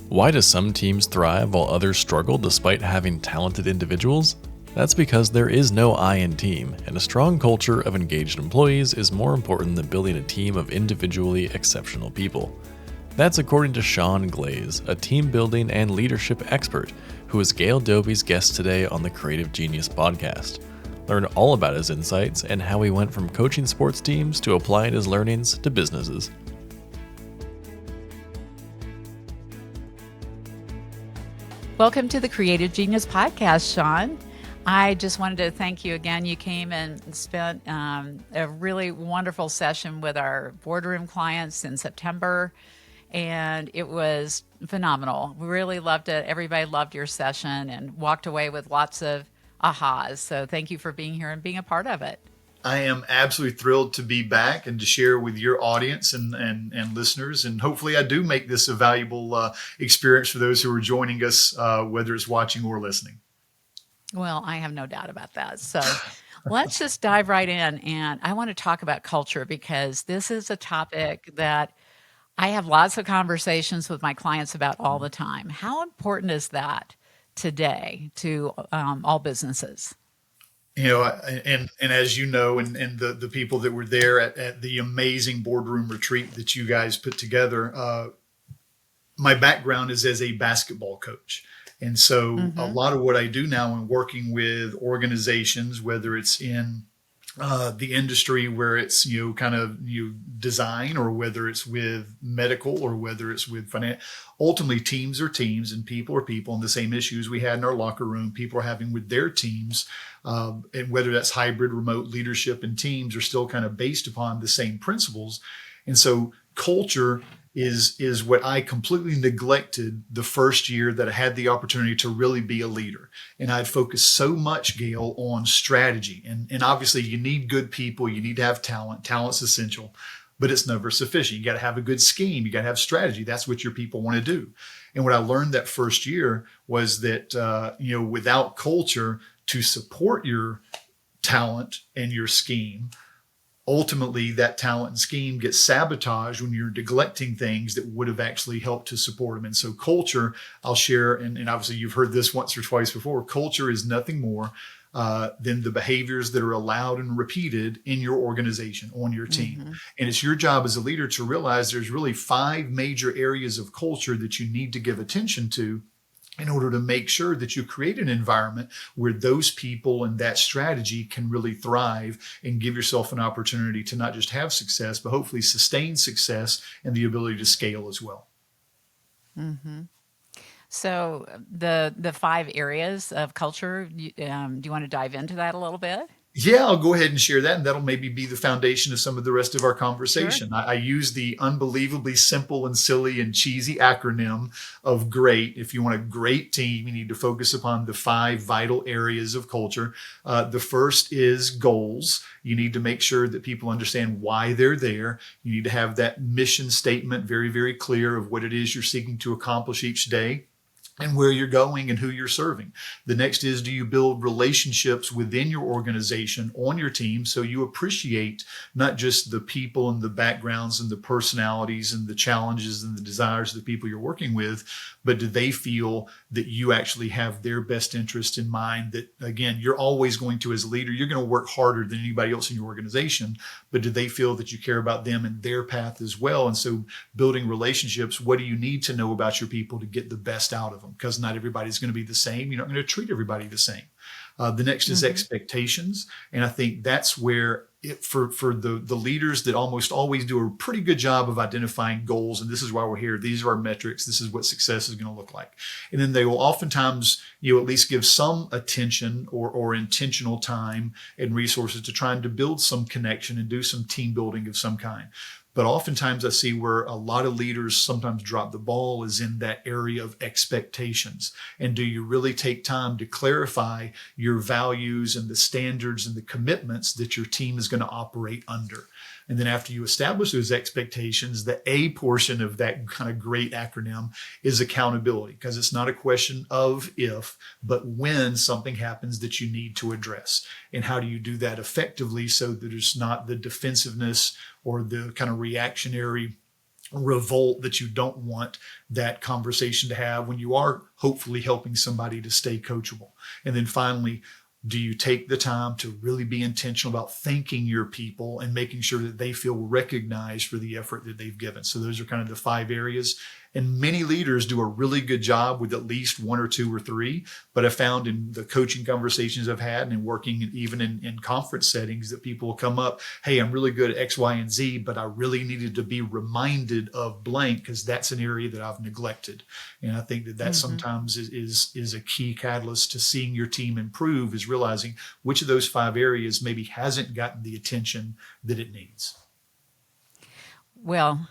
Why do some teams thrive while others struggle despite having talented individuals? That's because there is no I in team, and a strong culture of engaged employees is more important than building a team of individually exceptional people. That's according to Sean Glaze, a team building and leadership expert, who is Gail Doby's guest today on the Creative Genius podcast. Learn all about his insights and how he went from coaching sports teams to applying his learnings to businesses. Welcome to the Creative Genius podcast, Sean. I just wanted to thank you again. You came and spent a really wonderful session with our boardroom clients in September, and it was phenomenal. We really loved it. Everybody loved your session and walked away with lots of ahas. So thank you for being here and being a part of it. I am absolutely thrilled to be back and to share with your audience and listeners. And hopefully I do make this a valuable experience for those who are joining us, whether it's watching or listening. Well, I have no doubt about that. So let's just dive right in. And I want to talk about culture because this is a topic that I have lots of conversations with my clients about all the time. How important is that today to all businesses? You know, and as you know, and the people that were there at the amazing boardroom retreat that you guys put together, my background is as a basketball coach. And so a lot of what I do now in working with organizations, whether it's in the industry where it's, design, or whether it's with medical, or whether it's with finance, ultimately teams are teams and people are people, and the same issues we had in our locker room, people are having with their teams. And whether that's hybrid, remote leadership and teams are still kind of based upon the same principles. And so culture is what I completely neglected the first year that I had the opportunity to really be a leader. And I'd focused so much, Gail, on strategy. And obviously you need good people. You need to have talent. Talent's essential, but it's never sufficient. You got to have a good scheme. You got to have strategy. That's what your people want to do. And what I learned that first year was that, without culture to support your talent and your scheme, ultimately that talent and scheme gets sabotaged when you're neglecting things that would have actually helped to support them. And so culture, I'll share, and obviously you've heard this once or twice before, culture is nothing more than the behaviors that are allowed and repeated in your organization, on your team. And it's your job as a leader to realize there's really 5 major areas of culture that you need to give attention to in order to make sure that you create an environment where those people and that strategy can really thrive and give yourself an opportunity to not just have success, but hopefully sustain success and the ability to scale as well. So the 5 areas of culture, do you want to dive into that a little bit? Yeah, I'll go ahead and share that, and that'll maybe be the foundation of some of the rest of our conversation. Sure. I use the unbelievably simple and silly and cheesy acronym of GREAT. If you want a great team, you need to focus upon the 5 vital areas of culture. The first is goals. You need to make sure that people understand why they're there. You need to have that mission statement very, very clear of what it is you're seeking to accomplish each day, and where you're going and who you're serving. The next is, do you build relationships within your organization on your team so you appreciate not just the people and the backgrounds and the personalities and the challenges and the desires of the people you're working with, but do they feel that you actually have their best interest in mind? That, again, you're always going to, as a leader, you're going to work harder than anybody else in your organization, but do they feel that you care about them and their path as well? And so building relationships, what do you need to know about your people to get the best out of them? Because not everybody's going to be the same. You're not going to treat everybody the same. The next is expectations. And I think that's where for the leaders that almost always do a pretty good job of identifying goals. And this is why we're here. These are our metrics. This is what success is going to look like. And then they will oftentimes, at least give some attention or intentional time and resources to trying to build some connection and do some team building of some kind. But oftentimes I see where a lot of leaders sometimes drop the ball is in that area of expectations. And do you really take time to clarify your values and the standards and the commitments that your team is going to operate under? And then after you establish those expectations, the A portion of that kind of great acronym is accountability, because it's not a question of if, but when something happens that you need to address. And how do you do that effectively so that there's not the defensiveness or the kind of reactionary revolt that you don't want that conversation to have when you are hopefully helping somebody to stay coachable. And then finally, do you take the time to really be intentional about thanking your people and making sure that they feel recognized for the effort that they've given? So those are kind of the 5 areas. And many leaders do a really good job with at least 1 or 2 or 3. But I found in the coaching conversations I've had and in working even in conference settings that people will come up, hey, I'm really good at X, Y, and Z, but I really needed to be reminded of blank because that's an area that I've neglected. And I think that sometimes is a key catalyst to seeing your team improve, is realizing which of those 5 areas maybe hasn't gotten the attention that it needs. Well,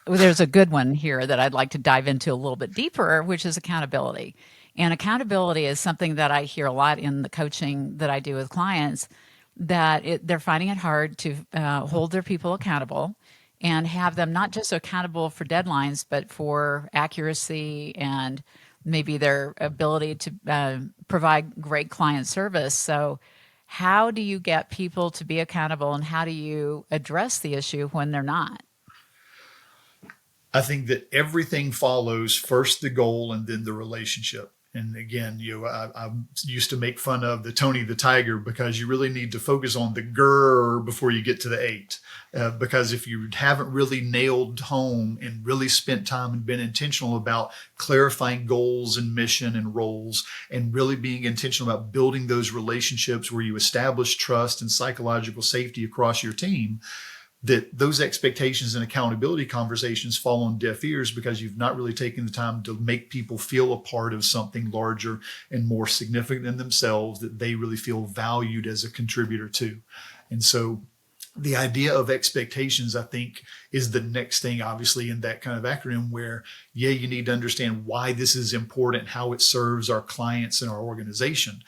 there's a good one here that I'd like to dive into a little bit deeper, which is accountability. And accountability is something that I hear a lot in the coaching that I do with clients, that they're finding it hard to hold their people accountable and have them not just accountable for deadlines, but for accuracy and maybe their ability to provide great client service. So how do you get people to be accountable, and how do you address the issue when they're not? I think that everything follows first the goal and then the relationship. And again, I used to make fun of the Tony the Tiger, because you really need to focus on the grr before you get to the 8. Because if you haven't really nailed home and really spent time and been intentional about clarifying goals and mission and roles, and really being intentional about building those relationships where you establish trust and psychological safety across your team, that those expectations and accountability conversations fall on deaf ears because you've not really taken the time to make people feel a part of something larger and more significant than themselves, that they really feel valued as a contributor to. And so the idea of expectations, I think, is the next thing, obviously, in that kind of acronym where, you need to understand why this is important, how it serves our clients and our organization.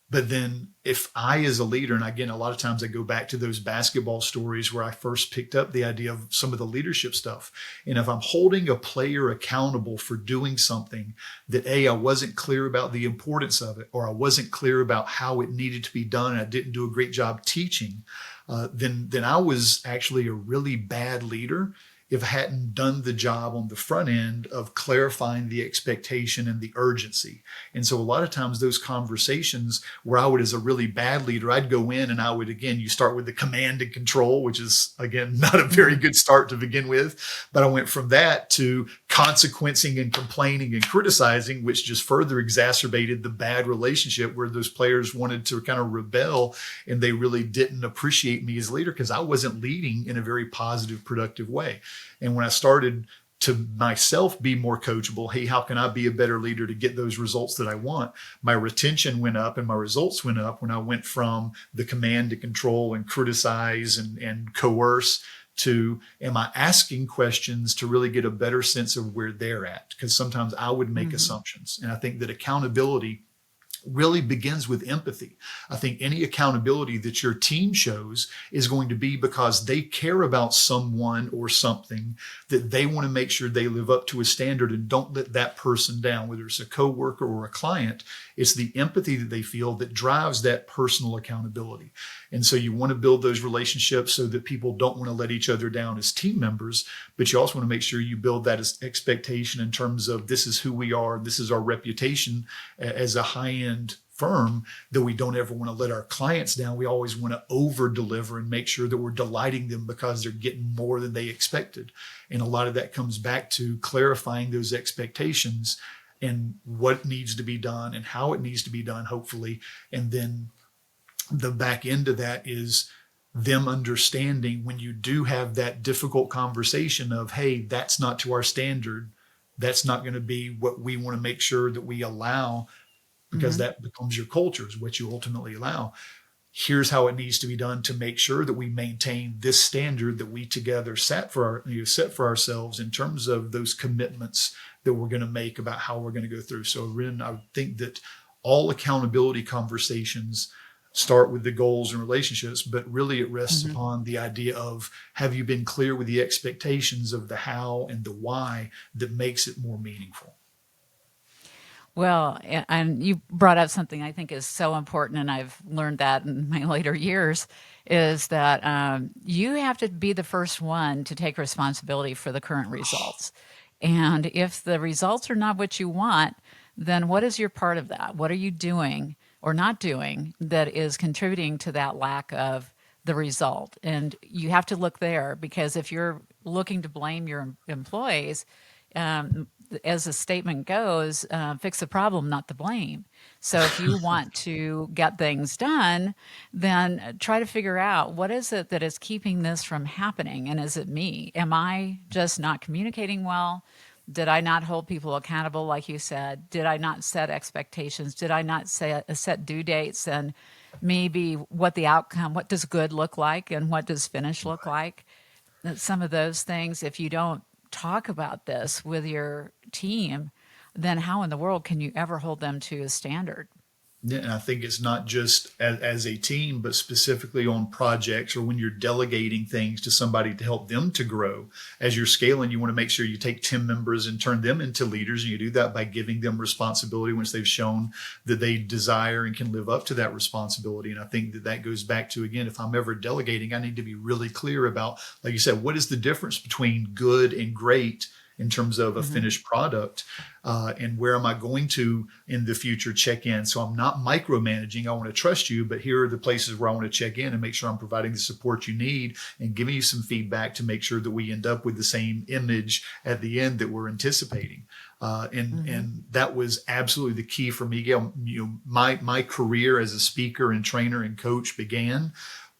But then if I, as a leader, and again, a lot of times I go back to those basketball stories where I first picked up the idea of some of the leadership stuff. And if I'm holding a player accountable for doing something that I wasn't clear about the importance of it, or I wasn't clear about how it needed to be done, and I didn't do a great job teaching, then I was actually a really bad leader if I hadn't done the job on the front end of clarifying the expectation and the urgency. And so a lot of times those conversations where I would, as a really bad leader, I'd go in and I would, again, you start with the command and control, which is, again, not a very good start to begin with. But I went from that to consequencing and complaining and criticizing, which just further exacerbated the bad relationship where those players wanted to kind of rebel, and they really didn't appreciate me as a leader because I wasn't leading in a very positive, productive way. And when I started to myself be more coachable, hey, how can I be a better leader to get those results that I want? My retention went up and my results went up when I went from the command to control and criticize and coerce to, am I asking questions to really get a better sense of where they're at? Because sometimes I would make assumptions. And I think that accountability really begins with empathy. I think any accountability that your team shows is going to be because they care about someone or something, that they want to make sure they live up to a standard and don't let that person down, whether it's a coworker or a client. It's the empathy that they feel that drives that personal accountability. And so you want to build those relationships so that people don't want to let each other down as team members, but you also want to make sure you build that as expectation in terms of, this is who we are, this is our reputation as a high-end firm, that we don't ever want to let our clients down. We always want to over deliver and make sure that we're delighting them because they're getting more than they expected. And a lot of that comes back to clarifying those expectations and what needs to be done and how it needs to be done, hopefully. And then the back end of that is them understanding when you do have that difficult conversation of, hey, that's not to our standard. That's not going to be what we want to make sure that we allow, because that becomes your culture, is what you ultimately allow. Here's how it needs to be done to make sure that we maintain this standard that we together set for ourselves in terms of those commitments that we're going to make about how we're going to go through. So, Ren, I think that all accountability conversations start with the goals and relationships, but really it rests upon the idea of, have you been clear with the expectations of the how and the why that makes it more meaningful? Well, and you brought up something I think is so important, and I've learned that in my later years, is that you have to be the first one to take responsibility for the current results. And if the results are not what you want, then what is your part of that? What are you doing or not doing that is contributing to that lack of the result? And you have to look there, because if you're looking to blame your employees, um, as the statement goes, fix the problem, not the blame. So if you want to get things done, then try to figure out what is it that is keeping this from happening. And is it me? Am I just not communicating well? Did I not hold people accountable, like you said? Did I not set expectations? Did I not set due dates? And maybe what the outcome, what does good look like and what does finish look like? Some of those things, if you don't talk about this with your team, then how in the world can you ever hold them to a standard? Yeah, and I think it's not just as a team, but specifically on projects or when you're delegating things to somebody to help them to grow. As you're scaling, you want to make sure you take team members and turn them into leaders. And you do that by giving them responsibility once they've shown that they desire and can live up to that responsibility. And I think that that goes back to, again, if I'm ever delegating, I need to be really clear about, like you said, what is the difference between good and great in terms of a finished product, and where am I going to in the future check in? So I'm not micromanaging. I want to trust you, but here are the places where I want to check in and make sure I'm providing the support you need and giving you some feedback to make sure that we end up with the same image at the end that we're anticipating. And that was absolutely the key for me, Gail. My career as a speaker and trainer and coach began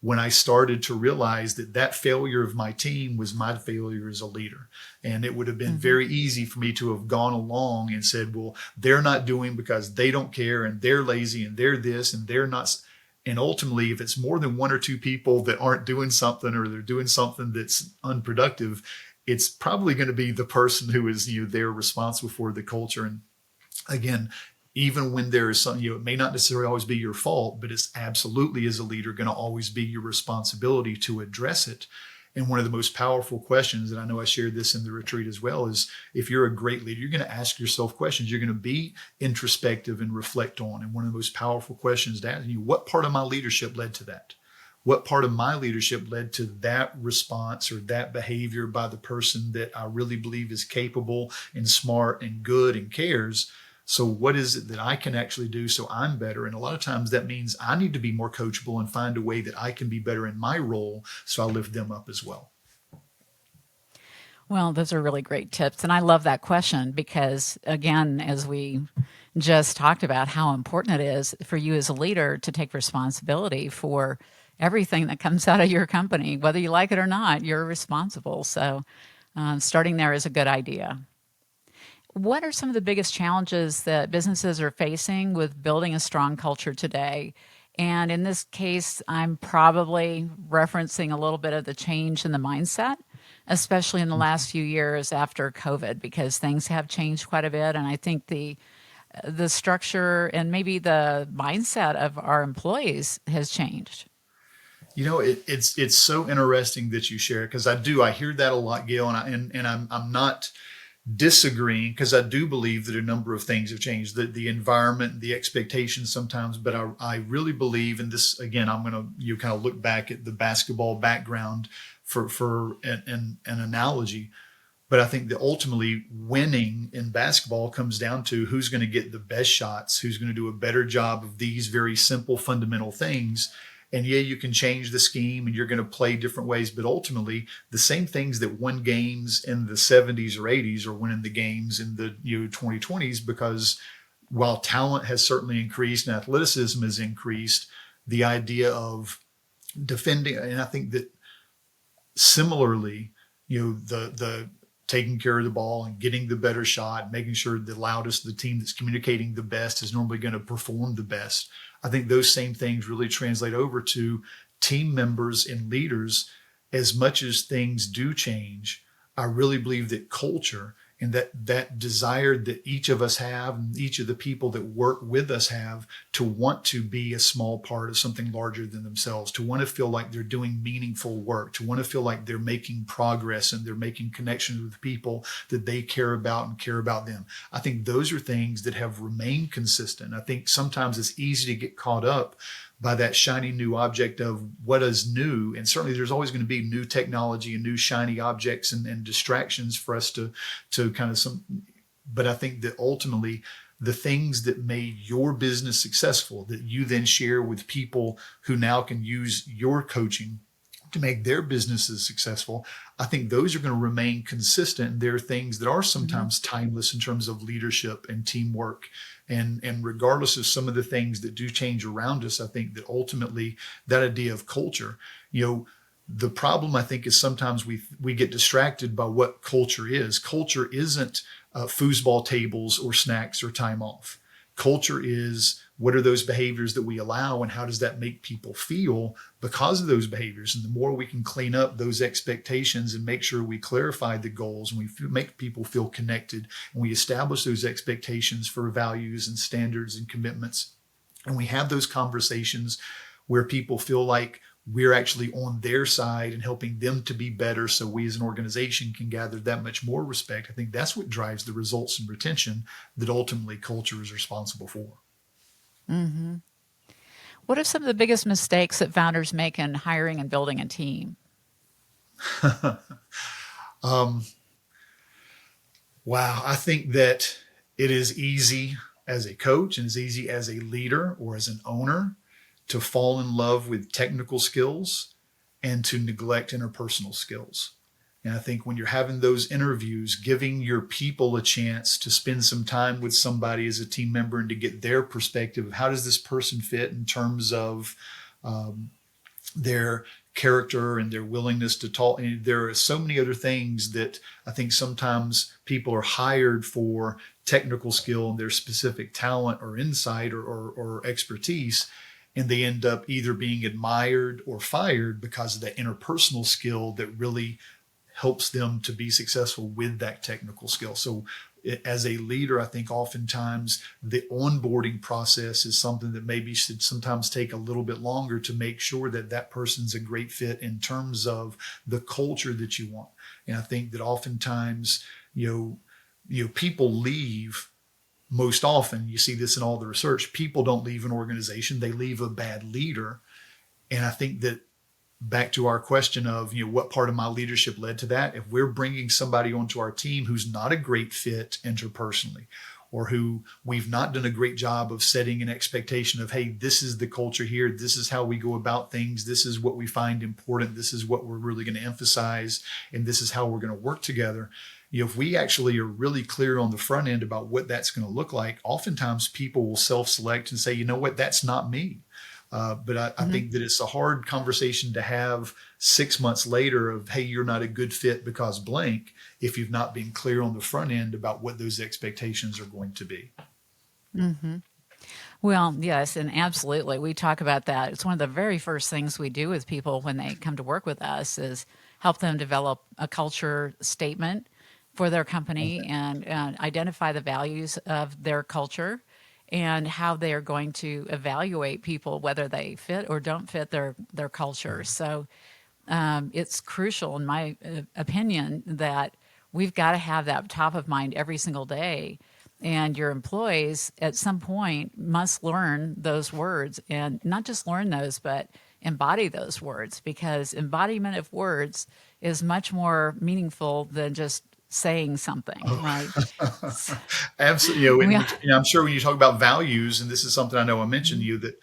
when I started to realize that that failure of my team was my failure as a leader. And it would have been very easy for me to have gone along and said, well, they're not doing because they don't care and they're lazy and they're this and they're not. And ultimately, if it's more than one or two people that aren't doing something or they're doing something that's unproductive, it's probably going to be the person who is, they're responsible for the culture. And again, even when there is something, it may not necessarily always be your fault, but it's absolutely, as a leader, going to always be your responsibility to address it. And one of the most powerful questions, and I know I shared this in the retreat as well, is if you're a great leader, you're going to ask yourself questions. You're going to be introspective and reflect on. And one of the most powerful questions to ask you, what part of my leadership led to that? What part of my leadership led to that response or that behavior by the person that I really believe is capable and smart and good and cares? So what is it that I can actually do so I'm better? And a lot of times that means I need to be more coachable and find a way that I can be better in my role so I lift them up as well. Well, those are really great tips. And I love that question because, again, as we just talked about, how important it is for you as a leader to take responsibility for everything that comes out of your company. Whether you like it or not, you're responsible. So starting there is a good idea. What are some of the biggest challenges that businesses are facing with building a strong culture today? And in this case, I'm probably referencing a little bit of the change in the mindset, especially in the last few years after COVID, because things have changed quite a bit. And I think the structure and maybe the mindset of our employees has changed. It's so interesting that you share, because I hear that a lot, Gail, and I'm not disagreeing, because I do believe that a number of things have changed, the environment, the expectations sometimes, but I really believe in this. Again, I'm going to kind of look back at the basketball background for an analogy, but I think that ultimately winning in basketball comes down to who's going to get the best shots, who's going to do a better job of these very simple fundamental things. And yeah, you can change the scheme and you're going to play different ways, but ultimately the same things that won games in the 70s or 80s are winning the games in the 2020s, because while talent has certainly increased and athleticism has increased, the idea of defending, and I think that similarly, the taking care of the ball and getting the better shot, making sure the loudest, the team that's communicating the best is normally going to perform the best. I think those same things really translate over to team members and leaders. As much as things do change, I really believe that culture and that desire that each of us have, and each of the people that work with us have, to want to be a small part of something larger than themselves, to want to feel like they're doing meaningful work, to want to feel like they're making progress and they're making connections with people that they care about and care about them. I think those are things that have remained consistent. I think sometimes it's easy to get caught up by that shiny new object of what is new. And certainly there's always going to be new technology and new shiny objects and distractions for us to kind of but I think that ultimately the things that made your business successful, that you then share with people who now can use your coaching to make their businesses successful, I think those are going to remain consistent. There are things that are sometimes timeless in terms of leadership and teamwork. And regardless of some of the things that do change around us, I think that ultimately that idea of culture, the problem I think is sometimes we get distracted by what culture is. Culture isn't foosball tables or snacks or time off. Culture is, what are those behaviors that we allow, and how does that make people feel because of those behaviors? And the more we can clean up those expectations and make sure we clarify the goals and we make people feel connected, and we establish those expectations for values and standards and commitments, and we have those conversations where people feel like we're actually on their side and helping them to be better, so we as an organization can gather that much more respect. I think that's what drives the results and retention that ultimately culture is responsible for. Mm-hmm. What are some of the biggest mistakes that founders make in hiring and building a team? Wow. I think that it is easy as a coach and as easy as a leader or as an owner to fall in love with technical skills and to neglect interpersonal skills. And I think when you're having those interviews, giving your people a chance to spend some time with somebody as a team member and to get their perspective of how does this person fit in terms of their character and their willingness to talk. And there are so many other things that I think sometimes people are hired for technical skill and their specific talent or insight or expertise, and they end up either being admired or fired because of that interpersonal skill that really helps them to be successful with that technical skill. So as a leader, I think oftentimes the onboarding process is something that maybe should sometimes take a little bit longer to make sure that that person's a great fit in terms of the culture that you want. And I think that oftentimes, people leave. Most often, you see this in all the research, people don't leave an organization, they leave a bad leader. And I think that back to our question of, what part of my leadership led to that? If we're bringing somebody onto our team who's not a great fit interpersonally, or who we've not done a great job of setting an expectation of, hey, this is the culture here, this is how we go about things, this is what we find important, this is what we're really going to emphasize, and this is how we're going to work together. If we actually are really clear on the front end about what that's going to look like, oftentimes people will self-select and say, you know what, that's not me. But I think that it's a hard conversation to have 6 months later of, hey, you're not a good fit because blank, if you've not been clear on the front end about what those expectations are going to be. Mm-hmm. Well, yes, and absolutely. We talk about that. It's one of the very first things we do with people when they come to work with us is help them develop a culture statement for their company and identify the values of their culture and how they are going to evaluate people, whether they fit or don't fit their culture. So it's crucial, in my opinion, that we've got to have that top of mind every single day. And your employees at some point must learn those words, and not just learn those, but embody those words, because embodiment of words is much more meaningful than just saying something, right? Absolutely. I'm sure when you talk about values, and this is something I know I mentioned to you, that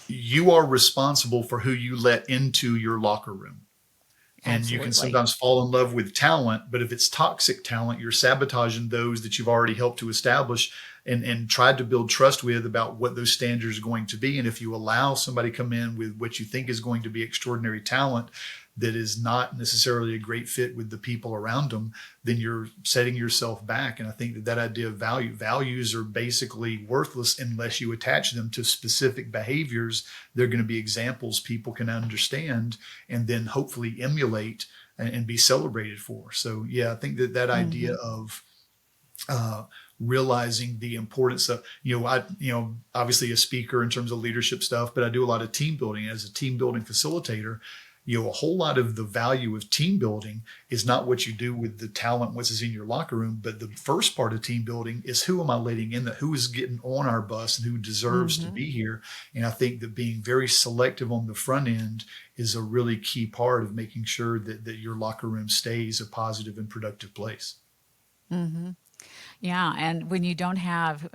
you are responsible for who you let into your locker room. And Absolutely. you can sometimes fall in love with talent, but if it's toxic talent, you're sabotaging those that you've already helped to establish and tried to build trust with about what those standards are going to be. And if you allow somebody come in with what you think is going to be extraordinary talent that is not necessarily a great fit with the people around them, then you're setting yourself back. And I think that idea of values are basically worthless unless you attach them to specific behaviors. They're going to be examples people can understand and then hopefully emulate and be celebrated for. So yeah, I think that idea of realizing the importance of, obviously a speaker in terms of leadership stuff, but I do a lot of team building as a team building facilitator. A whole lot of the value of team building is not what you do with the talent, what's in your locker room, but the first part of team building is who am I letting in, that who is getting on our bus and who deserves to be here. And I think that being very selective on the front end is a really key part of making sure that your locker room stays a positive and productive place. Yeah, and when you don't have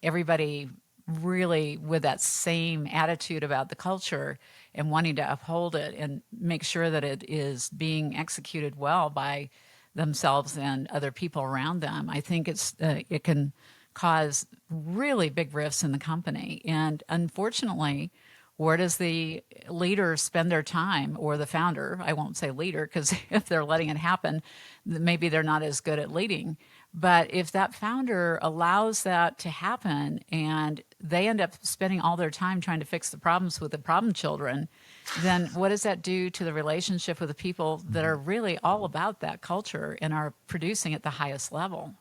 everybody really with that same attitude about the culture and wanting to uphold it and make sure that it is being executed well by themselves and other people around them, I think it can cause really big rifts in the company. And unfortunately, where does the leader spend their time, or the founder? I won't say leader, because if they're letting it happen, maybe they're not as good at leading. But if that founder allows that to happen and they end up spending all their time trying to fix the problems with the problem children, then what does that do to the relationship with the people that are really all about that culture and are producing at the highest level?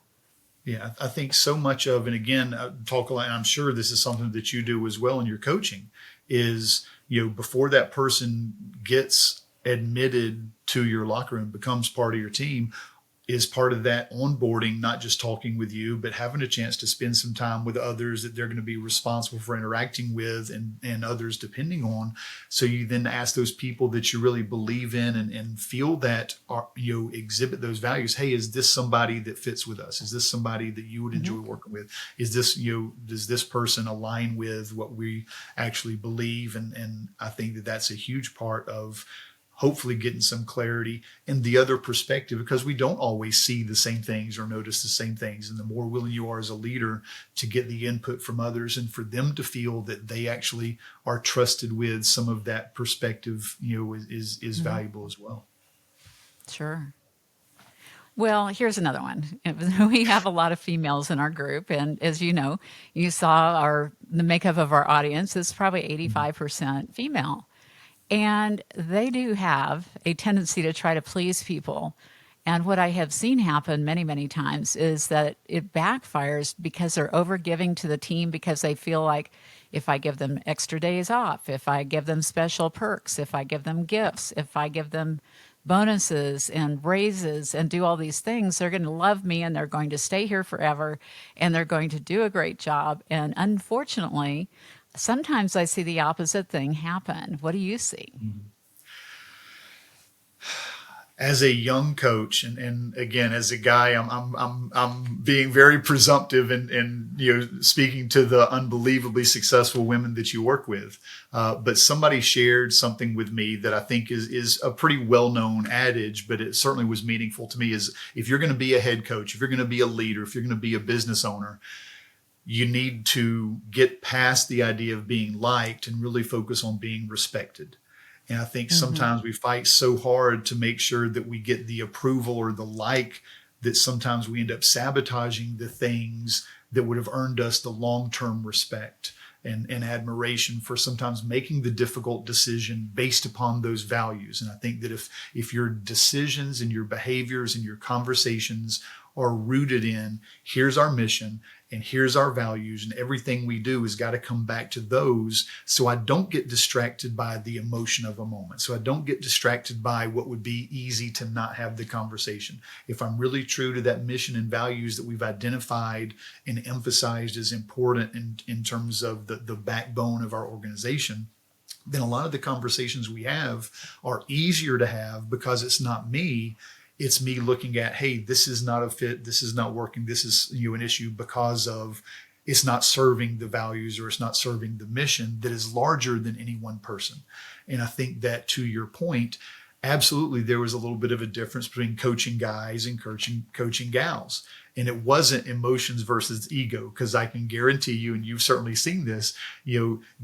Yeah, I think so much of, and again, talk a lot, and I'm sure this is something that you do as well in your coaching, is, before that person gets admitted to your locker room, becomes part of your team, is part of that onboarding, not just talking with you, but having a chance to spend some time with others that they're going to be responsible for interacting with and others depending on. So you then ask those people that you really believe in and feel that are, exhibit those values. Hey, is this somebody that fits with us? Is this somebody that you would enjoy working with? Is this, does this person align with what we actually believe? And I think that that's a huge part of hopefully getting some clarity in the other perspective, because we don't always see the same things or notice the same things. And the more willing you are as a leader to get the input from others and for them to feel that they actually are trusted with some of that perspective, is valuable as well. Sure. Well, here's another one. We have a lot of females in our group, and as you know, you saw the makeup of our audience is probably 85% female. And they do have a tendency to try to please people. And what I have seen happen many, many times is that it backfires because they're overgiving to the team, because they feel like if I give them extra days off, if I give them special perks, if I give them gifts, if I give them bonuses and raises and do all these things, they're going to love me and they're going to stay here forever and they're going to do a great job. And unfortunately, sometimes I see the opposite thing happen. What do you see? As a young coach, and again, as a guy, I'm being very presumptive and speaking to the unbelievably successful women that you work with. But somebody shared something with me that I think is a pretty well-known adage, but it certainly was meaningful to me. Is if you're going to be a head coach, if you're going to be a leader, if you're going to be a business owner, you need to get past the idea of being liked and really focus on being respected. And I think sometimes we fight so hard to make sure that we get the approval or the like that sometimes we end up sabotaging the things that would have earned us the long-term respect and admiration for sometimes making the difficult decision based upon those values. And I think that if your decisions and your behaviors and your conversations are rooted in, here's our mission and here's our values, and everything we do has got to come back to those, so I don't get distracted by the emotion of a moment. So I don't get distracted by what would be easy to not have the conversation. If I'm really true to that mission and values that we've identified and emphasized as important in terms of the backbone of our organization, then a lot of the conversations we have are easier to have because it's not me. It's me looking at, hey, this is not a fit. This is not working. This is an issue because of it's not serving the values or it's not serving the mission that is larger than any one person. And I think that, to your point, absolutely there was a little bit of a difference between coaching guys and coaching gals. And it wasn't emotions versus ego, because I can guarantee you, and you've certainly seen this,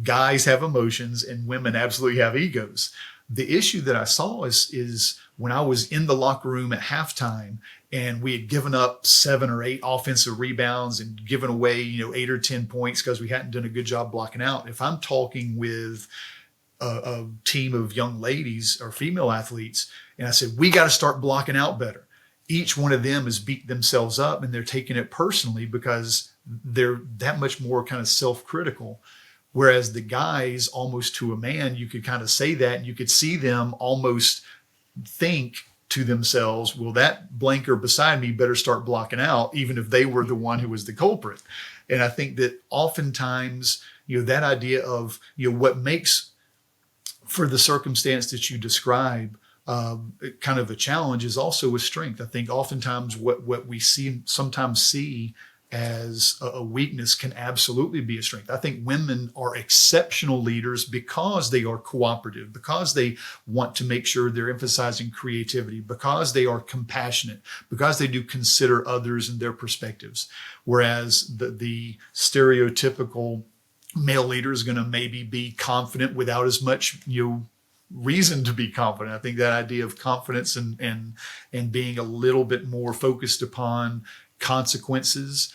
guys have emotions and women absolutely have egos. The issue that I saw is when I was in the locker room at halftime and we had given up 7 or 8 offensive rebounds and given away, 8 or 10 points because we hadn't done a good job blocking out. If I'm talking with a team of young ladies or female athletes, and I said, we got to start blocking out better. each one of them has beat themselves up and they're taking it personally because they're that much more kind of self-critical. Whereas the guys, almost to a man, you could kind of say that and you could see them almost think to themselves, well, that blanker beside me better start blocking out, even if they were the one who was the culprit. And I think that oftentimes, that idea of, what makes for the circumstance that you describe kind of a challenge is also a strength. I think oftentimes what we sometimes see as a weakness can absolutely be a strength. I think women are exceptional leaders because they are cooperative, because they want to make sure they're emphasizing creativity, because they are compassionate, because they do consider others and their perspectives. Whereas the stereotypical male leader is going to maybe be confident without as much, reason to be confident. I think that idea of confidence and being a little bit more focused upon consequences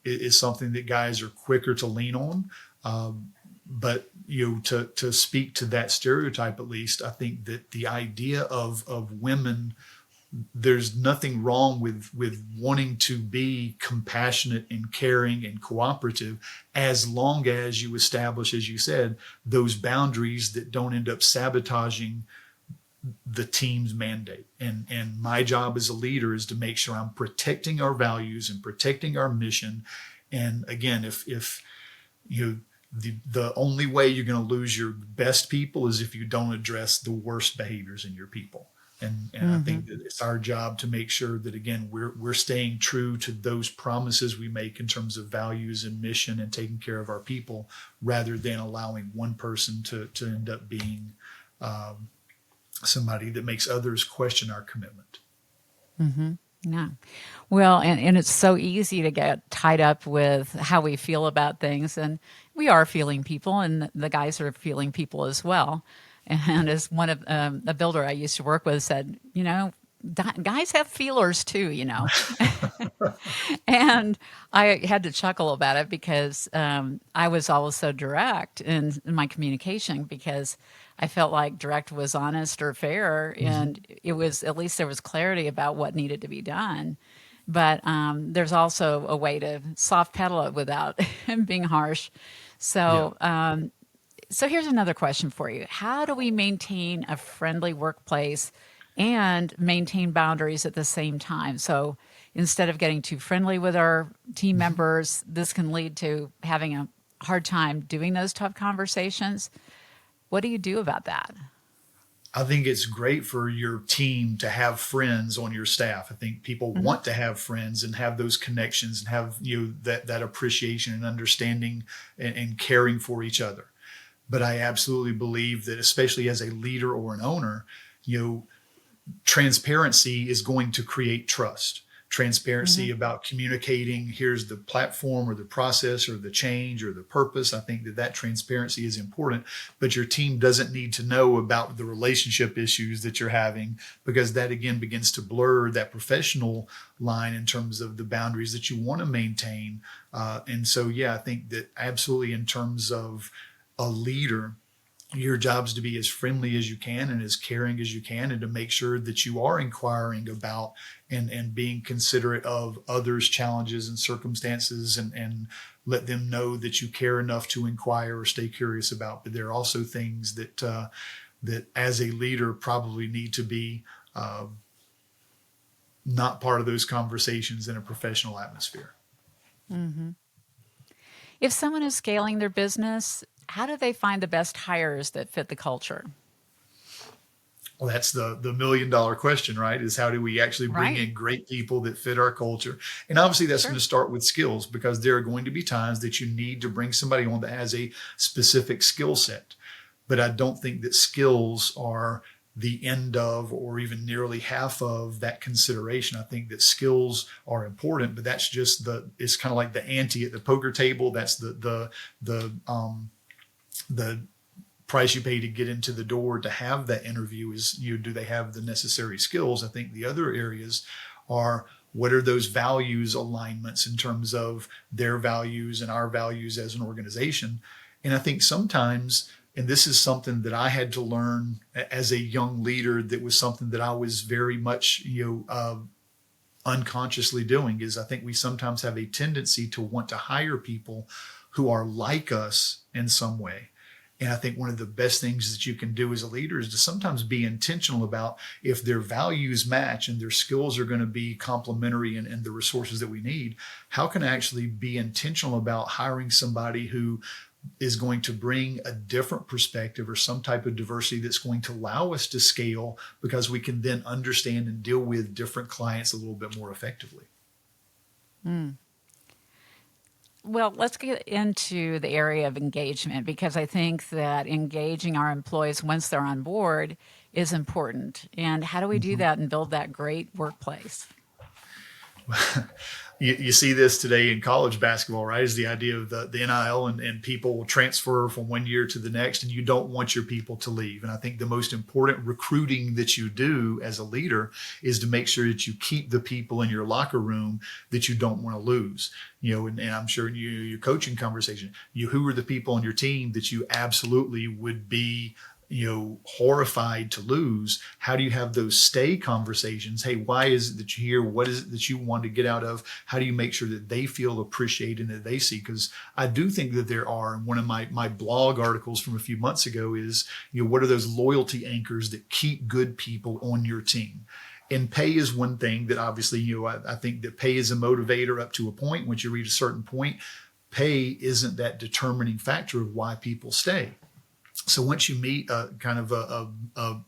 is something that guys are quicker to lean on. But to speak to that stereotype, at least, I think that the idea of women, there's nothing wrong with wanting to be compassionate and caring and cooperative, as long as you establish, as you said, those boundaries that don't end up sabotaging the team's mandate. And my job as a leader is to make sure I'm protecting our values and protecting our mission. And again, if the only way you're going to lose your best people is if you don't address the worst behaviors in your people. And I think that it's our job to make sure that, again, we're staying true to those promises we make in terms of values and mission and taking care of our people, rather than allowing one person to end up being somebody that makes others question our commitment. Yeah. Well, and it's so easy to get tied up with how we feel about things. And we are feeling people, and the guys are feeling people as well. And as one of a builder I used to work with said, guys have feelers too, And I had to chuckle about it because I was always so direct in my communication, because I felt like direct was honest or fair, and it was, at least there was clarity about what needed to be done. But there's also a way to soft pedal it without being harsh. So, so here's another question for you. How do we maintain a friendly workplace and maintain boundaries at the same time? So instead of getting too friendly with our team members, this can lead to having a hard time doing those tough conversations. What do you do about that? I think it's great for your team to have friends on your staff. I think people want to have friends and have those connections and have that appreciation and understanding and caring for each other. But I absolutely believe that, especially as a leader or an owner, transparency is going to create trust. Transparency about communicating, here's the platform or the process or the change or the purpose. I think that transparency is important, but your team doesn't need to know about the relationship issues that you're having, because that again begins to blur that professional line in terms of the boundaries that you want to maintain. And so, I think that absolutely, in terms of a leader, your job is to be as friendly as you can and as caring as you can, and to make sure that you are inquiring about and being considerate of others' challenges and circumstances, and let them know that you care enough to inquire or stay curious about. But there are also things that that as a leader probably need to be not part of those conversations in a professional atmosphere. If someone is scaling their business, how do they find the best hires that fit the culture? Well, that's the $1 million question, right? Is how do we actually bring in great people that fit our culture? And obviously that's going to start with skills, because there are going to be times that you need to bring somebody on that has a specific skill set. But I don't think that skills are the end of, or even nearly half of, that consideration. I think that skills are important, but that's just it's kind of like the ante at the poker table. That's the price you pay to get into the door to have that interview is, do they have the necessary skills? I think the other areas are, what are those values alignments in terms of their values and our values as an organization? And I think sometimes, and this is something that I had to learn as a young leader, that was something that I was very much, unconsciously doing is I think we sometimes have a tendency to want to hire people who are like us in some way. And I think one of the best things that you can do as a leader is to sometimes be intentional about if their values match and their skills are going to be complementary and the resources that we need, how can I actually be intentional about hiring somebody who is going to bring a different perspective or some type of diversity that's going to allow us to scale because we can then understand and deal with different clients a little bit more effectively. Well, let's get into the area of engagement because I think that engaging our employees once they're on board is important. And how do we do that and build that great workplace? You see this today in college basketball, right? Is the idea of the NIL and people will transfer from one year to the next, and you don't want your people to leave. And I think the most important recruiting that you do as a leader is to make sure that you keep the people in your locker room that you don't want to lose. And I'm sure in your coaching conversation, who are the people on your team that you absolutely would be horrified to lose? How do you have those stay conversations? Hey, why is it that you're here? What is it that you want to get out of? How do you make sure that they feel appreciated and that they see? Because I do think that there are, and one of my blog articles from a few months ago is, what are those loyalty anchors that keep good people on your team? And pay is one thing that obviously, I think that pay is a motivator up to a point. Once you reach a certain point, pay isn't that determining factor of why people stay. So once you meet kind of a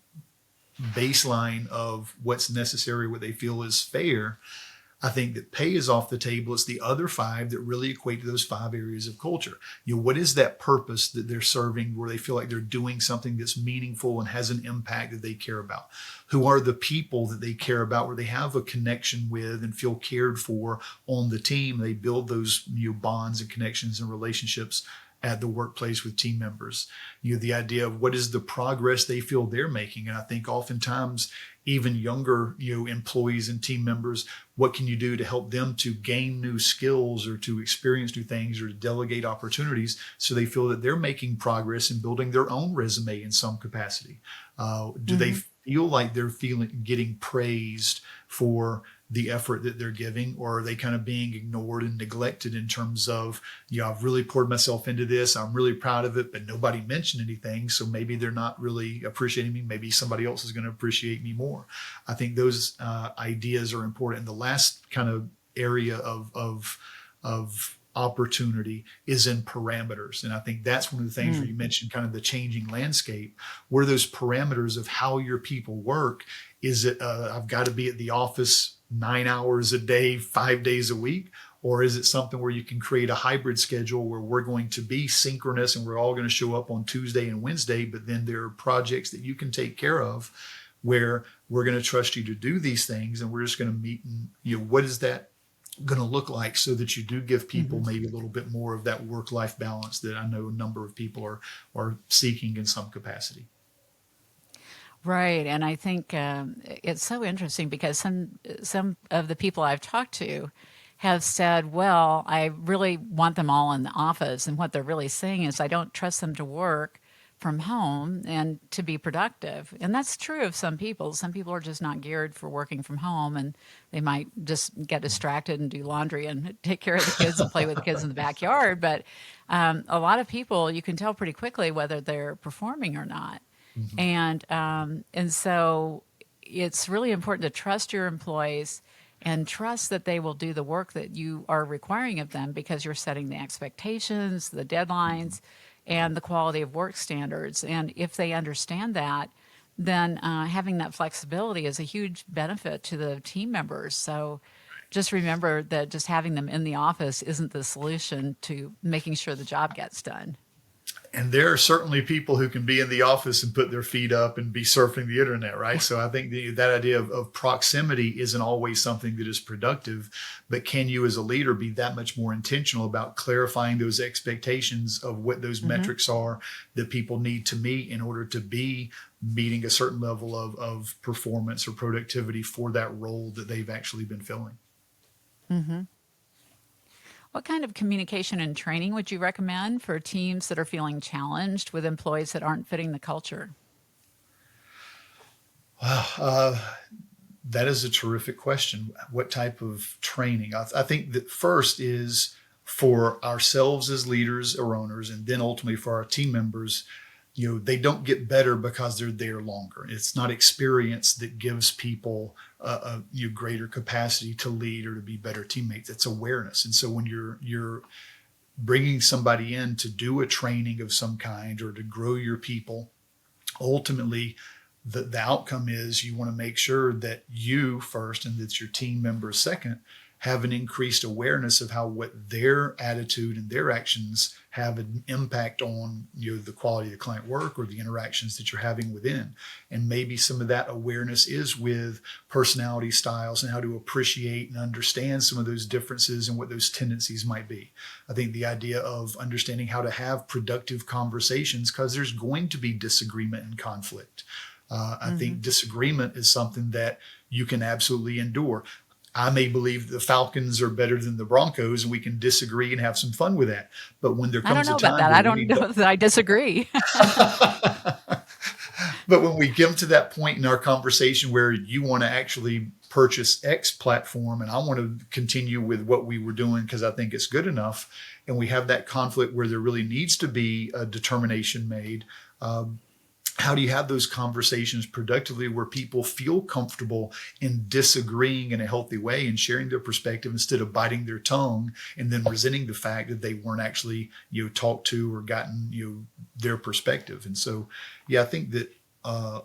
baseline of what's necessary, what they feel is fair, I think that pay is off the table. It's the other five that really equate to those 5 areas of culture. What is that purpose that they're serving where they feel like they're doing something that's meaningful and has an impact that they care about? Who are the people that they care about where they have a connection with and feel cared for on the team? They build those bonds and connections and relationships at the workplace with team members. The idea of what is the progress they feel they're making. And I think oftentimes even younger, employees and team members, what can you do to help them to gain new skills or to experience new things or to delegate opportunities so they feel that they're making progress in building their own resume in some capacity? Do they feel like they're getting praised for the effort that they're giving, or are they kind of being ignored and neglected in terms of, I've really poured myself into this, I'm really proud of it, but nobody mentioned anything, so maybe they're not really appreciating me. Maybe somebody else is going to appreciate me more. I think those ideas are important. And the last kind of area of opportunity is in parameters. And I think that's one of the things where you mentioned kind of the changing landscape. What are those parameters of how your people work? Is it, I've got to be at the office 9 hours a day, 5 days a week? Or is it something where you can create a hybrid schedule where we're going to be synchronous and we're all going to show up on Tuesday and Wednesday, but then there are projects that you can take care of where we're going to trust you to do these things and we're just going to meet and, what is that going to look like so that you do give people maybe a little bit more of that work-life balance that I know a number of people are seeking in some capacity. Right, and I think it's so interesting because some of the people I've talked to have said, well, I really want them all in the office, and what they're really saying is I don't trust them to work from home and to be productive. And that's true of some people. Some people are just not geared for working from home, and they might just get distracted and do laundry and take care of the kids and play with the kids in the backyard. But a lot of people, you can tell pretty quickly whether they're performing or not. And so it's really important to trust your employees and trust that they will do the work that you are requiring of them because you're setting the expectations, the deadlines, and the quality of work standards. And if they understand that, then having that flexibility is a huge benefit to the team members. So just remember that just having them in the office isn't the solution to making sure the job gets done. And there are certainly people who can be in the office and put their feet up and be surfing the internet, right? So I think that idea of proximity isn't always something that is productive, but can you as a leader be that much more intentional about clarifying those expectations of what those metrics are that people need to meet in order to be meeting a certain level of performance or productivity for that role that they've actually been filling? What kind of communication and training would you recommend for teams that are feeling challenged with employees that aren't fitting the culture? Well, That is a terrific question. What type of training? I think that first is for ourselves as leaders or owners, and then ultimately for our team members. They don't get better because they're there longer. It's not experience that gives people a greater capacity to lead or to be better teammates. It's awareness. And so when you're bringing somebody in to do a training of some kind or to grow your people, ultimately the outcome is you want to make sure that you first and that your team members second have an increased awareness of how what their attitude and their actions have an impact on the quality of the client work or the interactions that you're having within. And maybe some of that awareness is with personality styles and how to appreciate and understand some of those differences and what those tendencies might be. I think the idea of understanding how to have productive conversations, because there's going to be disagreement and conflict. I think disagreement is something that you can absolutely endure. I may believe the Falcons are better than the Broncos, and we can disagree and have some fun with that. But when there comes a time, I don't know that I disagree. But when we get to that point in our conversation where you want to actually purchase X platform, and I want to continue with what we were doing because I think it's good enough, and we have that conflict where there really needs to be a determination made. How do you have those conversations productively where people feel comfortable in disagreeing in a healthy way and sharing their perspective instead of biting their tongue and then resenting the fact that they weren't actually talked to or gotten their perspective? And so, I think that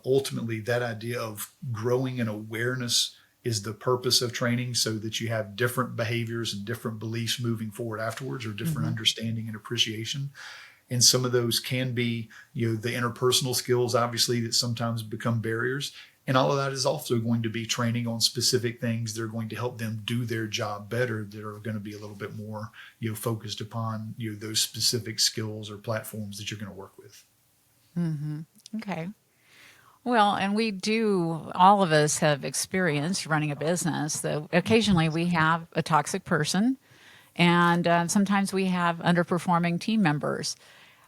ultimately that idea of growing an awareness is the purpose of training, so that you have different behaviors and different beliefs moving forward afterwards, or different understanding and appreciation. And some of those can be, the interpersonal skills, obviously, that sometimes become barriers. And all of that is also going to be training on specific things that are going to help them do their job better, that are going to be a little bit more, focused upon, those specific skills or platforms that you're going to work with. Okay. Well, and all of us have experienced running a business. Though occasionally we have a toxic person, and sometimes we have underperforming team members.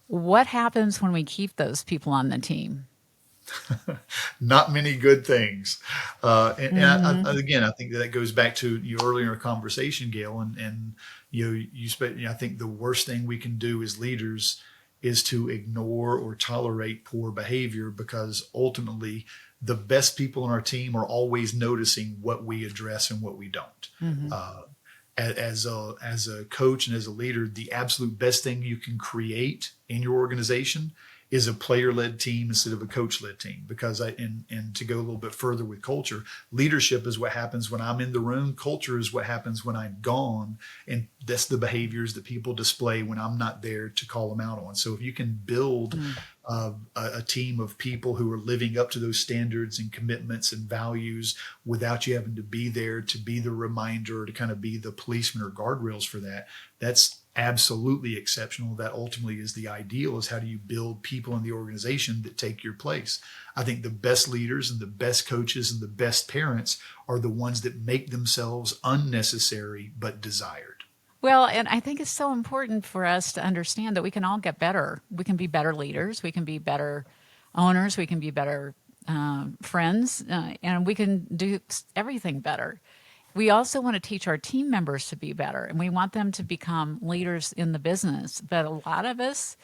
What happens when we keep those people on the team? Not many good things. Again, I think that goes back to your earlier conversation, Gail, and I think the worst thing we can do as leaders is to ignore or tolerate poor behavior, because ultimately the best people on our team are always noticing what we address and what we don't. As a coach and as a leader, the absolute best thing you can create in your organization is a player-led team instead of a coach-led team. Because and to go a little bit further with culture, leadership is what happens when I'm in the room. Culture is what happens when I'm gone. And that's the behaviors that people display when I'm not there to call them out on. So if you can build a team of people who are living up to those standards and commitments and values without you having to be there to be the reminder, to kind of be the policeman or guardrails for that, that's absolutely exceptional. That ultimately is the ideal, is how do you build people in the organization that take your place. I think the best leaders and the best coaches and the best parents are the ones that make themselves unnecessary but desired. Well, and I think it's so important for us to understand that we can all get better. We can be better leaders. We can be better owners. We can be better friends, and we can do everything better. We also want to teach our team members to be better, and we want them to become leaders in the business. But a lot of us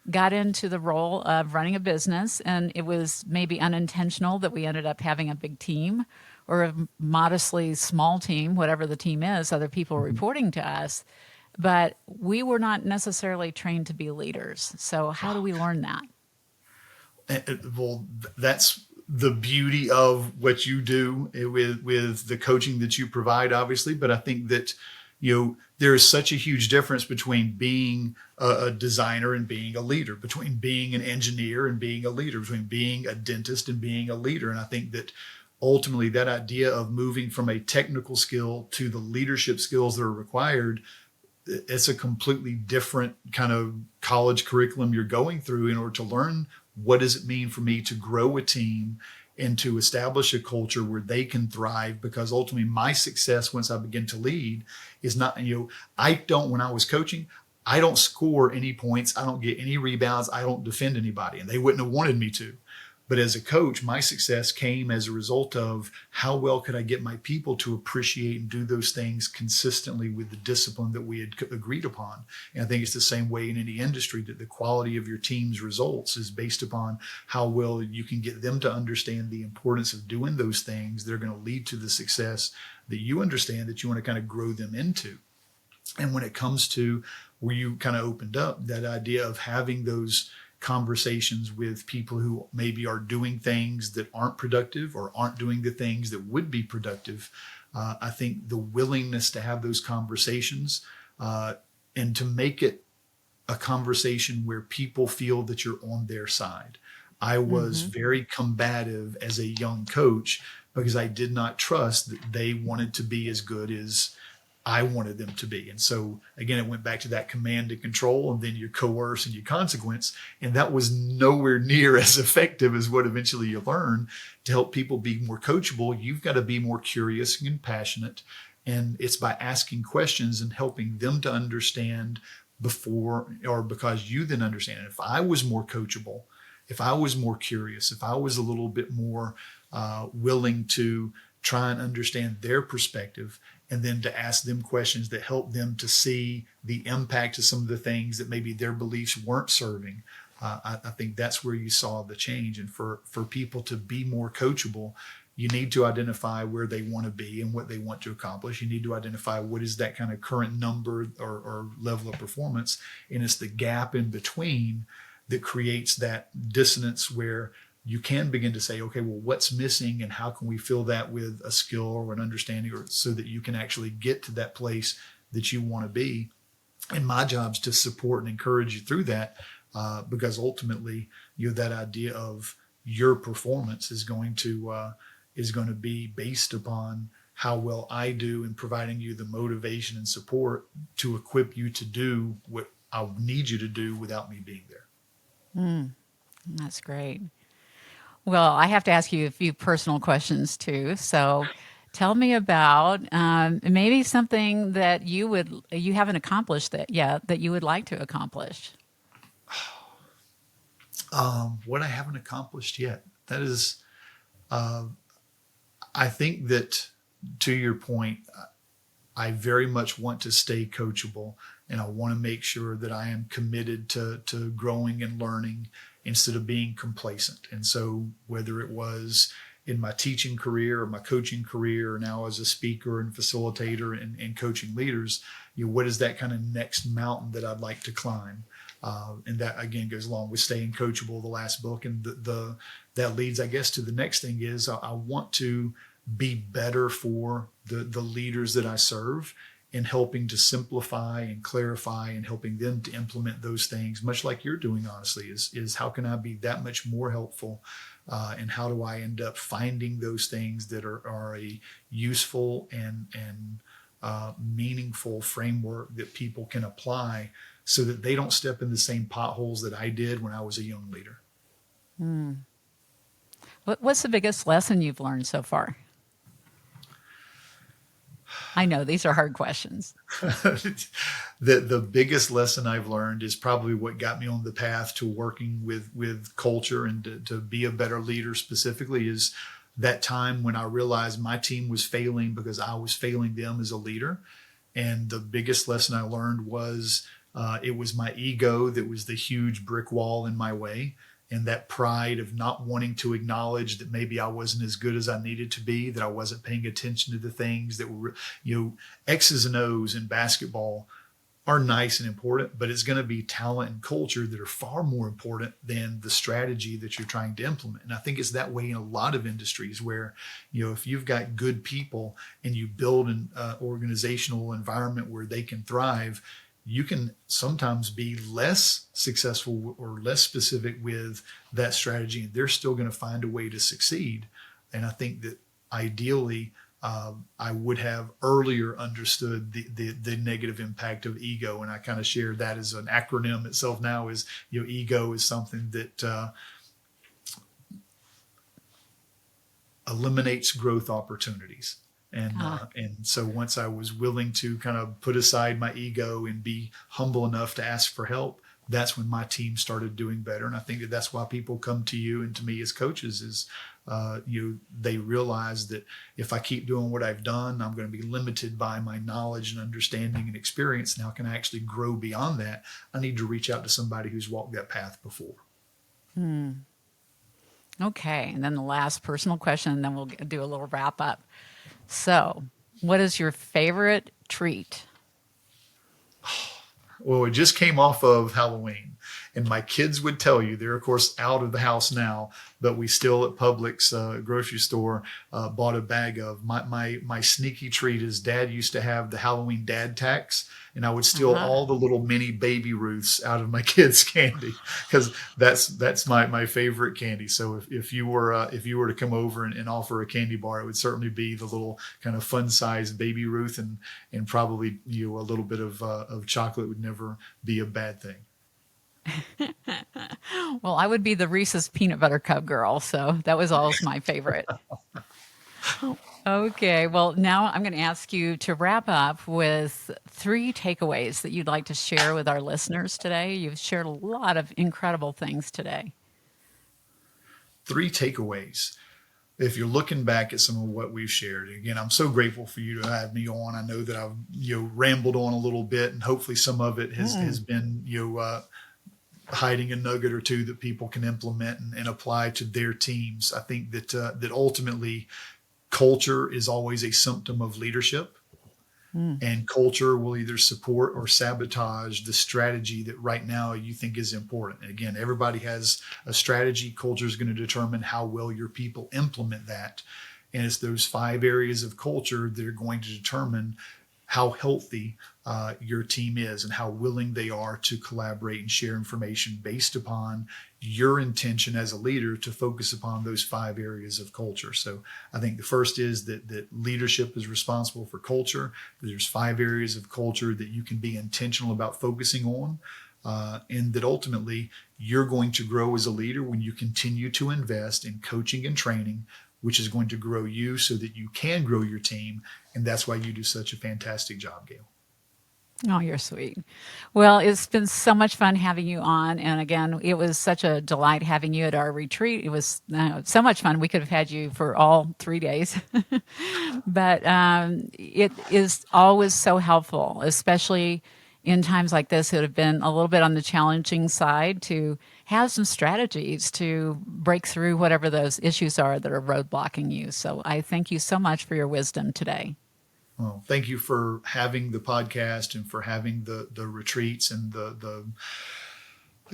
got into the role of running a business, and it was maybe unintentional that we ended up having a big team or a modestly small team, whatever the team is, other people reporting to us. But we were not necessarily trained to be leaders. So how do we learn that? Well, that's the beauty of what you do with the coaching that you provide, obviously. But I think that, there is such a huge difference between being a designer and being a leader, between being an engineer and being a leader, between being a dentist and being a leader. And I think that ultimately that idea of moving from a technical skill to the leadership skills that are required, it's a completely different kind of college curriculum you're going through in order to learn what does it mean for me to grow a team and to establish a culture where they can thrive. Because ultimately my success once I begin to lead is not, when I was coaching, I don't score any points. I don't get any rebounds. I don't defend anybody, and they wouldn't have wanted me to. But as a coach, my success came as a result of how well could I get my people to appreciate and do those things consistently with the discipline that we had agreed upon. And I think it's the same way in any industry, that the quality of your team's results is based upon how well you can get them to understand the importance of doing those things that are going to lead to the success that you understand that you want to kind of grow them into. And when it comes to where you kind of opened up that idea of having those conversations with people who maybe are doing things that aren't productive or aren't doing the things that would be productive, I think the willingness to have those conversations and to make it a conversation where people feel that you're on their side. I was very combative as a young coach because I did not trust that they wanted to be as good as I wanted them to be. And so again, it went back to that command and control, and then you coerce and you consequence. And that was nowhere near as effective as what eventually you learn. To help people be more coachable, you've got to be more curious and compassionate. And it's by asking questions and helping them to understand before, or because you then understand. If I was more coachable, if I was more curious, if I was a little bit more willing to try and understand their perspective, and then to ask them questions that help them to see the impact of some of the things that maybe their beliefs weren't serving. I think that's where you saw the change. And for people to be more coachable, you need to identify where they want to be and what they want to accomplish. You need to identify what is that kind of current number or level of performance. And it's the gap in between that creates that dissonance where you can begin to say, okay, well, what's missing and how can we fill that with a skill or an understanding, or so that you can actually get to that place that you want to be. And my job is to support and encourage you through that, because ultimately, that idea of your performance is going to be based upon how well I do in providing you the motivation and support to equip you to do what I need you to do without me being there. That's great. Well, I have to ask you a few personal questions too. So tell me about maybe something that you haven't accomplished that yet that you would like to accomplish. What I haven't accomplished yet. That is, I think that, to your point, I very much want to stay coachable, and I want to make sure that I am committed to growing and learning instead of being complacent. And so whether it was in my teaching career or my coaching career, or now as a speaker and facilitator and coaching leaders, what is that kind of next mountain that I'd like to climb? And that again goes along with staying coachable, the last book. And that leads, I guess, to the next thing is I want to be better for the leaders that I serve, in helping to simplify and clarify and helping them to implement those things, much like you're doing, honestly, is how can I be that much more helpful? And how do I end up finding those things that are a useful and meaningful framework that people can apply, so that they don't step in the same potholes that I did when I was a young leader. What's the biggest lesson you've learned so far? I know these are hard questions. The biggest lesson I've learned is probably what got me on the path to working with culture and to be a better leader specifically, is that time when I realized my team was failing because I was failing them as a leader. And the biggest lesson I learned was it was my ego that was the huge brick wall in my way. And that pride of not wanting to acknowledge that maybe I wasn't as good as I needed to be, that I wasn't paying attention to the things that were, X's and O's in basketball are nice and important, but it's going to be talent and culture that are far more important than the strategy that you're trying to implement. And I think it's that way in a lot of industries where, if you've got good people and you build an organizational environment where they can thrive, you can sometimes be less successful or less specific with that strategy, and they're still going to find a way to succeed. And I think that ideally, I would have earlier understood the negative impact of ego. And I kind of share that as an acronym itself now is, ego is something that eliminates growth opportunities. And so once I was willing to kind of put aside my ego and be humble enough to ask for help, that's when my team started doing better. And I think that that's why people come to you and to me as coaches is, they realize that if I keep doing what I've done, I'm going to be limited by my knowledge and understanding and experience. Now, can I actually grow beyond that? I need to reach out to somebody who's walked that path before. Okay. And then the last personal question, and then we'll do a little wrap up. So, what is your favorite treat? Well, it just came off of Halloween, and my kids would tell you, they're of course out of the house now, but we still at Publix grocery store bought a bag of my sneaky treat is Dad used to have the Halloween dad tax, and I would steal all the little mini baby Ruths out of my kids' candy because that's my favorite candy. So if you were to come over and offer a candy bar, it would certainly be the little kind of fun sized baby Ruth, and probably a little bit of chocolate would never be a bad thing. Well, I would be the Reese's peanut butter cup girl, so that was always my favorite. Okay, well, now I'm going to ask you to wrap up with 3 takeaways that you'd like to share with our listeners today. You've shared a lot of incredible things today. 3 takeaways. If you're looking back at some of what we've shared, again, I'm so grateful for you to have me on. I know that I've rambled on a little bit, and hopefully some of it has been hiding a nugget or 2 that people can implement and apply to their teams. I think that ultimately culture is always a symptom of leadership, and culture will either support or sabotage the strategy that right now you think is important. And again, everybody has a strategy. Culture is going to determine how well your people implement that. And it's those 5 areas of culture that are going to determine how healthy your team is and how willing they are to collaborate and share information based upon your intention as a leader to focus upon those 5 areas of culture. So I think the first is that leadership is responsible for culture. There's 5 areas of culture that you can be intentional about focusing on. And that ultimately you're going to grow as a leader when you continue to invest in coaching and training, which is going to grow you so that you can grow your team. And that's why you do such a fantastic job, Gail. Oh, you're sweet. Well, it's been so much fun having you on. And again, it was such a delight having you at our retreat. It was so much fun. We could have had you for all 3 days. But it is always so helpful, especially in times like this that have been a little bit on the challenging side, to have some strategies to break through whatever those issues are that are roadblocking you. So I thank you so much for your wisdom today. Well, thank you for having the podcast and for having the retreats and the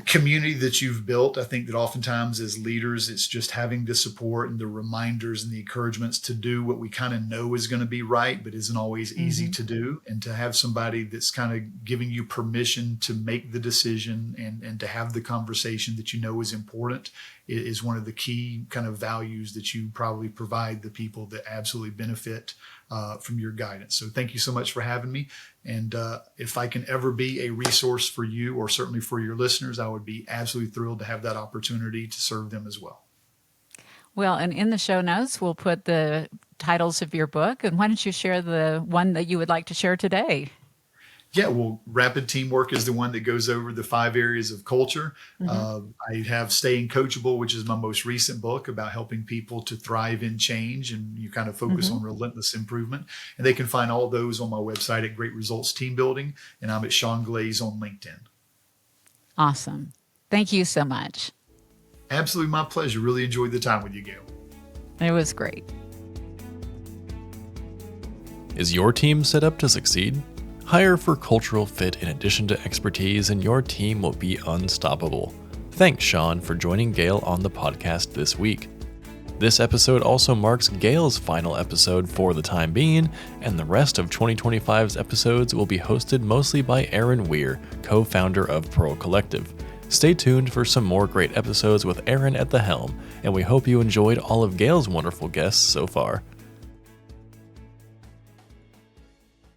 community that you've built. I think that oftentimes as leaders, it's just having the support and the reminders and the encouragements to do what we kind of know is going to be right, but isn't always easy to do. And to have somebody that's kind of giving you permission to make the decision and to have the conversation that you know is important is one of the key kind of values that you probably provide the people that absolutely benefit from your guidance. So thank you so much for having me. And if I can ever be a resource for you, or certainly for your listeners, I would be absolutely thrilled to have that opportunity to serve them as well. Well, and in the show notes, we'll put the titles of your book. And why don't you share the one that you would like to share today? Yeah, well, Rapid Teamwork is the one that goes over the 5 areas of culture. I have Staying Coachable, which is my most recent book about helping people to thrive in change, and you kind of focus on relentless improvement. And they can find all those on my website at Great Results Team Building, and I'm at Sean Glaze on LinkedIn. Awesome. Thank you so much. Absolutely my pleasure. Really enjoyed the time with you, Gail. It was great. Is your team set up to succeed? Hire for cultural fit in addition to expertise, and your team will be unstoppable. Thanks, Sean, for joining Gail on the podcast this week. This episode also marks Gail's final episode for the time being, and the rest of 2025's episodes will be hosted mostly by Aaron Weir, co-founder of Pearl Collective. Stay tuned for some more great episodes with Aaron at the helm, and we hope you enjoyed all of Gail's wonderful guests so far.